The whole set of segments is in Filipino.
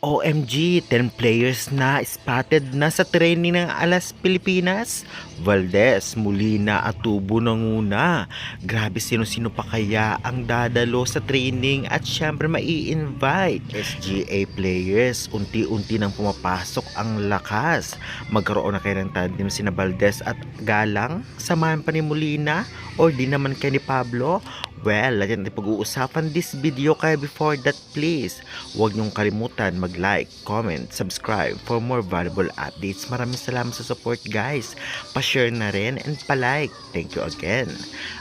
OMG, 10 players na spotted na sa training ng Alas Pilipinas. Valdez, Molina at Tubo nanguna. Grabe, sino-sino pa kaya ang dadalo sa training at syempre mai-invite. SGA players, unti-unti nang pumapasok ang lakas. Magkaroon na kayo ng tandem sina Valdez at Galang. Samahan pa ni Molina or di naman kay ni Pablo. Well, natin natin pag-uusapan this video, kaya before that please, huwag niyong kalimutan mag-like, comment, subscribe for more valuable updates. Maraming salamat sa support guys. Pa-share na rin and pa-like. Thank you again.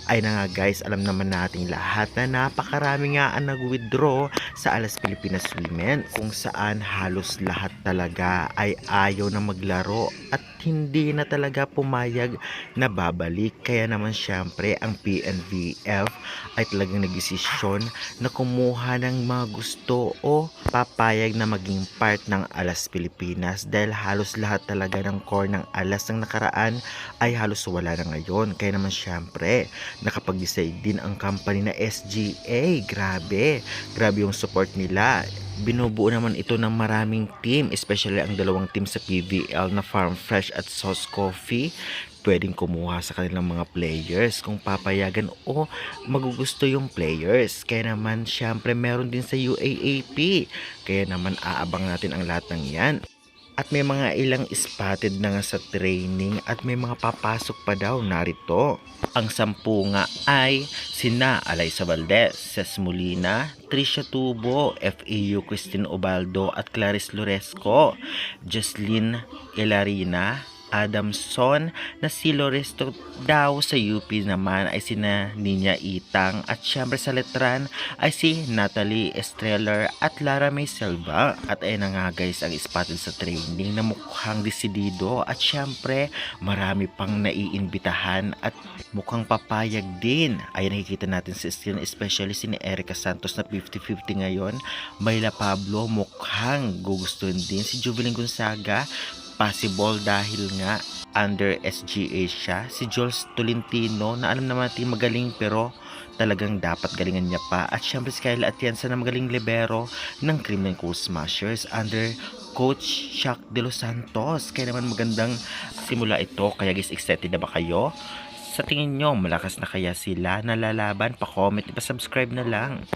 Ay na nga guys, alam naman nating lahat na napakarami nga ang nag-withdraw sa Alas Pilipinas Women, kung saan halos lahat talaga ay ayaw na maglaro at hindi na talaga pumayag na babalik. Kaya naman syempre ang PNVF ay talagang nagdesisyon na kumuha ng mga gusto o papayag na maging part ng Alas Pilipinas, dahil halos lahat talaga ng core ng Alas ng nakaraan ay halos wala na ngayon. Kaya naman syempre nakapag-decide din ang company na SGA. Grabe yung support nila. Binubuo naman ito ng maraming team, especially ang dalawang team sa PVL na Farm Fresh at Sauce Coffee. Pwedeng kumuha sa kanilang mga players kung papayagan o magugusto yung players. Kaya naman syempre meron din sa UAAP. Kaya naman aabang natin ang lahat ng yan. At may mga ilang spotted na nga sa training at may mga papasok pa daw. Narito ang 10 nga ay sina Alyssa Valdez, Ces Molina, Trisha Tubo, FAU Christine Ubaldo at Clarice Loresco, Jocelyn Elarina, Adamson na si Loresto daw. Sa UP naman ay sina Ninya Itang at syempre sa Letran ay si Natalie Estreller at Lara May Silva. At ayun na nga guys ang spotted sa training na mukhang desidido at syempre marami pang naiimbitahan at mukhang papayag din. Ay nakikita natin sa screen, especially si Erica Santos na 50-50 ngayon. Mayla Pablo mukhang gugustuhin din. Si Juvelyn Gonzaga possible dahil nga under SGA siya. Si Jules Tolentino na alam naman natin magaling pero talagang dapat galingan niya pa. At syempre si Kayla Atienza na magaling libero ng Criminal Cool Smashers under Coach Shaq De Los Santos. Kaya naman magandang simula ito. Kaya guys, excited na ba kayo? Sa tingin nyo malakas na kaya sila nalalaban? Pa-comment, pa-subscribe na lang.